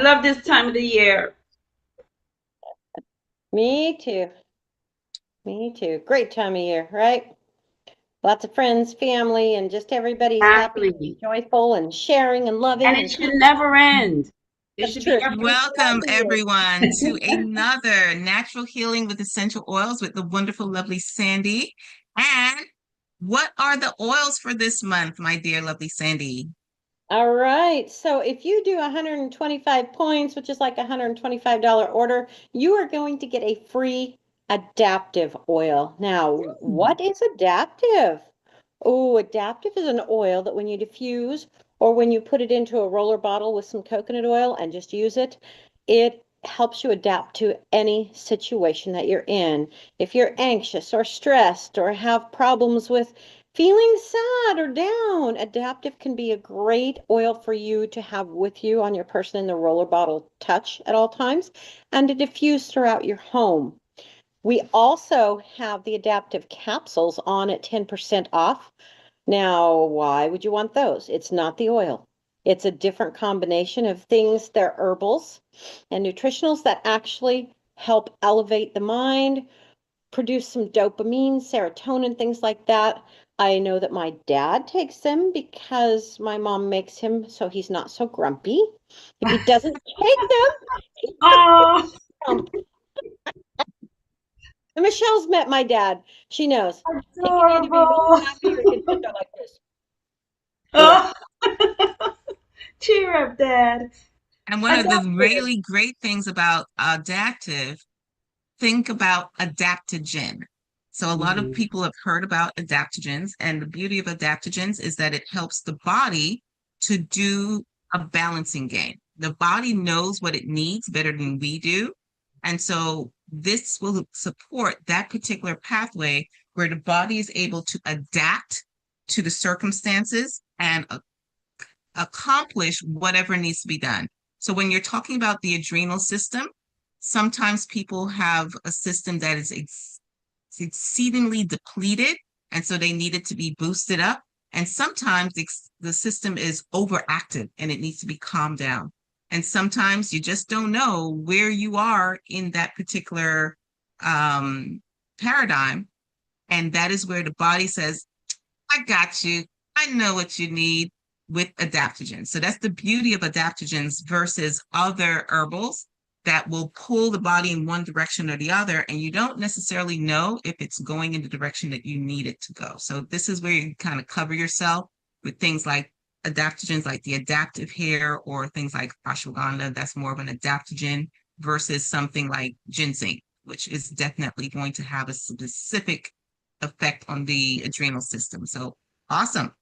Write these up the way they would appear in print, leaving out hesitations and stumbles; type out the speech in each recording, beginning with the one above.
love this time of the year. Me too. Me too. Great time of year, right? Lots of friends, family, and just everybody's happy and Exactly. joyful and sharing and And loving it and should kind. never end. It That's should be true. every Throughout Welcome, the year. everyone, to another natural healing with essential oils with the wonderful, lovely Sandy. And what are the oils for this month, my dear, lovely Sandy? All right. So if you do 125 points, which is like a $125 order, you are going to get a free adaptive oil. Now, what is adaptive? Oh, adaptive is an oil that when you diffuse or when you put it into a roller bottle with some coconut oil and just use it, it helps you adapt to any situation that you're in. If you're anxious or stressed or have problems with feeling sad or down, adaptive can be a great oil for you to have with you on your person in the roller bottle touch at all times and to diffuse throughout your home. We also have the adaptive capsules on at 10% off. Now, why would you want those? It's not the oil. It's a different combination of things. They're herbals and nutritionals that actually help elevate the mind, produce some dopamine, serotonin, things like that. I know that my dad takes them because my mom makes him so he's not so grumpy. If he doesn't take them, he's Oh, grumpy. And Michelle's met my dad. She knows. He can either be really adorable. happy or he can sit there like this. Yeah. Oh, cheer up, Dad. And one of the Adaptive. really great things about adaptive, think about adaptogen. So a lot of Mhm. people have heard about adaptogens, and the beauty of adaptogens is that it helps the body to do a balancing game. The body knows what it needs better than we do. And so this will support that particular pathway where the body is able to adapt to the circumstances and accomplish whatever needs to be done. So when you're talking about the adrenal system, sometimes people have a system that is exceedingly depleted, and so they need it to be boosted up. And sometimes the system is overactive and it needs to be calmed down. And sometimes you just don't know where you are in that particular um, paradigm. And that is where the body says, I got you. I know what you need with adaptogens. So that's the beauty of adaptogens versus other herbals that will pull the body in one direction or the other, and you don't necessarily know if it's going in the direction that you need it to go. So this is where you kind of cover yourself with things like adaptogens, like the adaptive hair, or things like ashwagandha. That's more of an adaptogen versus something like ginseng, which is definitely going to have a specific effect on the adrenal system. So awesome.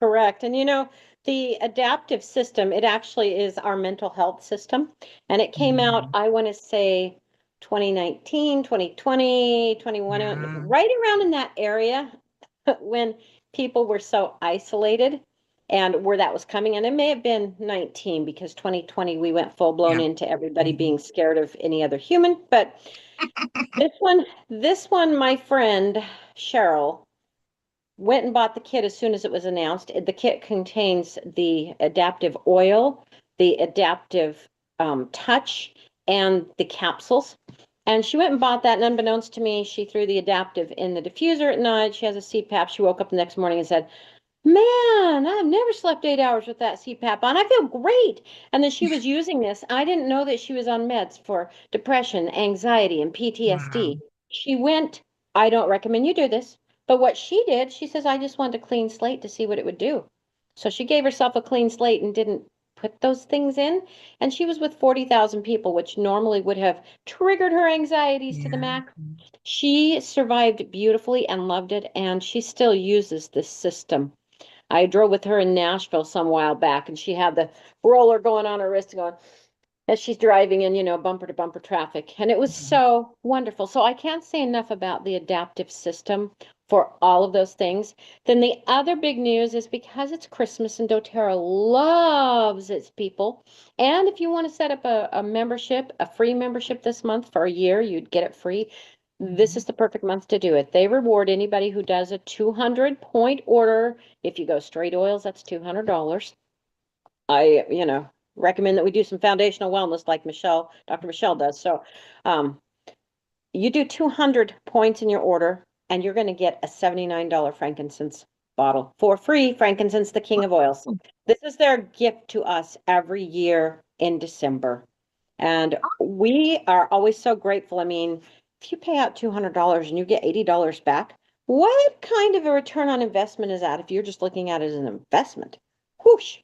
Correct. And the adaptive system, it actually is our mental health system. And it came out, Mhm. I want to say 2019, 2020, 21, Yeah. right around in that area when people were so isolated and where that was coming. And it may have been 19 because 2020 we went full blown Yeah. into everybody Mhm. being scared of any other human. But this one, my friend Cheryl went and bought the kit as soon as it was announced. The kit contains the adaptive oil, the adaptive touch, and the capsules. And she went and bought that, and unbeknownst to me, she threw the adaptive in the diffuser at night. She has a CPAP. She woke up the next morning and said, Man, I've never slept 8 hours with that CPAP on. I feel great. And then she was using this. I didn't know that she was on meds for depression, anxiety, and Wow. PTSD. She went, I don't recommend you do this. But what she did, she says, I just wanted a clean slate to see what it would do. So she gave herself a clean slate and didn't put those things in. And she was with 40,000 people, which normally would have triggered her anxieties to the Yeah. max. She survived beautifully and loved it, and she still uses this system. I drove with her in Nashville some while back, and she had the roller going on her wrist going as she's driving in, bumper to bumper traffic. And it was Mhm. so wonderful. So I can't say enough about the adaptive system for all of those things. Then the other big news is because it's Christmas and doTERRA loves its people. And if you want to set up a membership, a free membership this month for a year, you'd get it free. This Mhm. is the perfect month to do it. They reward anybody who does a 200 point order. If you go straight oils, that's $200. I recommend that we do some foundational wellness like Dr. Michelle does. So, you do 200 points in your order, and you're going to get a $79 frankincense bottle for free. Frankincense, the king of oils. This is their gift to us every year in December. And we are always so grateful. I mean, if you pay out $200 and you get $80 back, what kind of a return on investment is that if you're just looking at it as an investment? Whoosh.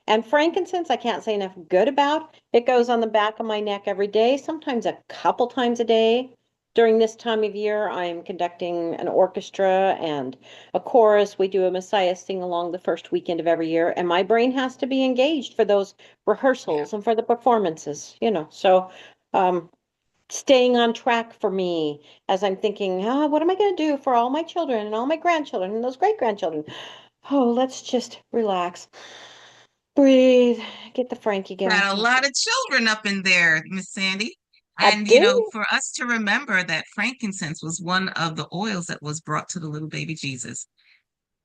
And frankincense, I can't say enough good about. It goes on the back of my neck every day, sometimes a couple times a day. During this time of year, I'm conducting an orchestra and a chorus. We do a Messiah sing along the first weekend of every year, and my brain has to be engaged for those rehearsals and for the performances, So, staying on track for me as I'm thinking, what am I going to do for all my children and all my grandchildren and those great-grandchildren? Oh, let's just relax, breathe, get the Frankie going. Got a lot of children up in there, Miss Sandy. I And, do. for us to remember that frankincense was one of the oils that was brought to the little baby Jesus.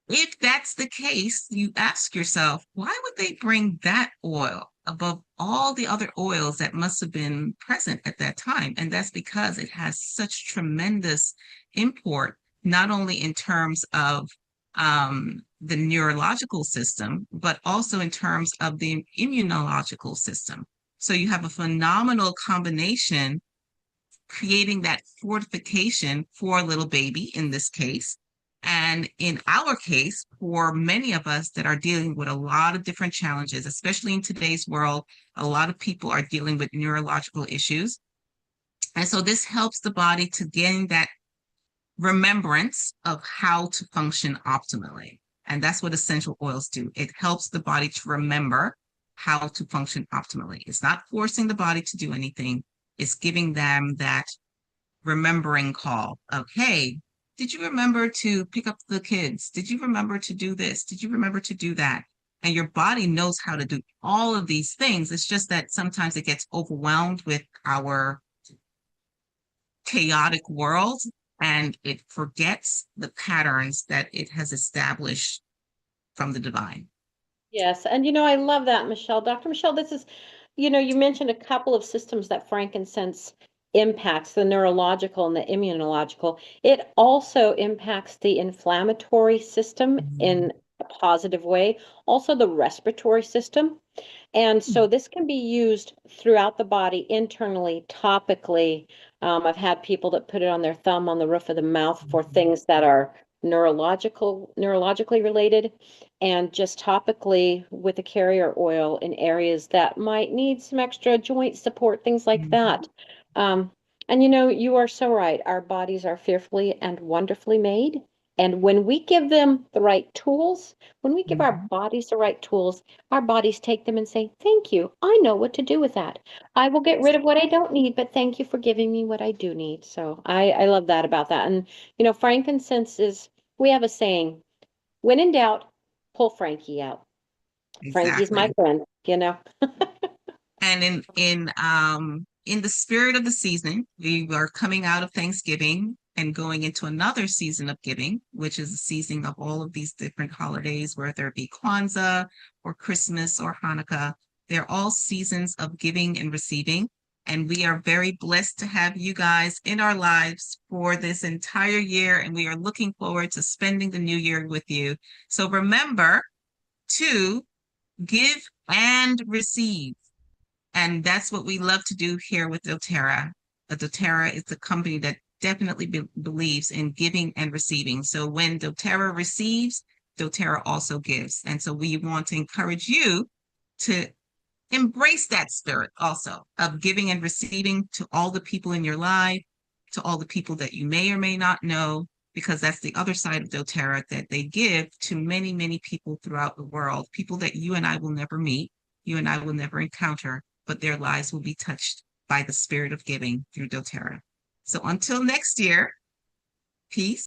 If that's the case, you ask yourself, why would they bring that oil above all the other oils that must have been present at that time? And that's because it has such tremendous import, not only in terms of the neurological system, but also in terms of the immunological system. So you have a phenomenal combination creating that fortification for a little baby in this case. And in our case, for many of us that are dealing with a lot of different challenges, especially in today's world, a lot of people are dealing with neurological issues. And so this helps the body to gain that remembrance of how to function optimally. And that's what essential oils do. It helps the body to remember how to function optimally. It's not forcing the body to do anything. It's giving them that remembering call of, hey, did you remember to pick up the kids? Did you remember to do this? Did you remember to do that? And your body knows how to do all of these things. It's just that sometimes it gets overwhelmed with our chaotic world and it forgets the patterns that it has established from the divine. Yes, and I love that, Michelle. Dr. Michelle, this is, you mentioned a couple of systems that frankincense impacts, the neurological and the immunological. It also impacts the inflammatory system in a positive way, also the respiratory system. And so this can be used throughout the body, internally, topically. I've had people that put it on their thumb, on the roof of the mouth for things that are neurologically related, and just topically with a carrier oil in areas that might need some extra joint support, things like that. And you are so right. Our bodies are fearfully and wonderfully made. And when we give them the right tools, when we give our bodies the right tools, our bodies take them and say, thank you. I know what to do with that. I will get rid of what I don't need, but thank you for giving me what I do need. So I love that about that. And, frankincense we have a saying, when in doubt, pull Frankie out. Frankie's my Exactly. friend. And in the spirit of the season, we are coming out of Thanksgiving and going into another season of giving, which is a season of all of these different holidays, whether it be Kwanzaa or Christmas or Hanukkah. They're all seasons of giving and receiving. And we are very blessed to have you guys in our lives for this entire year. And we are looking forward to spending the new year with you. So remember to give and receive. And that's what we love to do here with doTERRA. doTERRA is a company that definitely believes in giving and receiving. So when doTERRA receives, doTERRA also gives. And so we want to encourage you to embrace that spirit also of giving and receiving to all the people in your life, to all the people that you may or may not know, because that's the other side of doTERRA, that they give to many, many people throughout the world, people that you and I will never meet, you and I will never encounter, but their lives will be touched by the spirit of giving through doTERRA. So until next year, peace.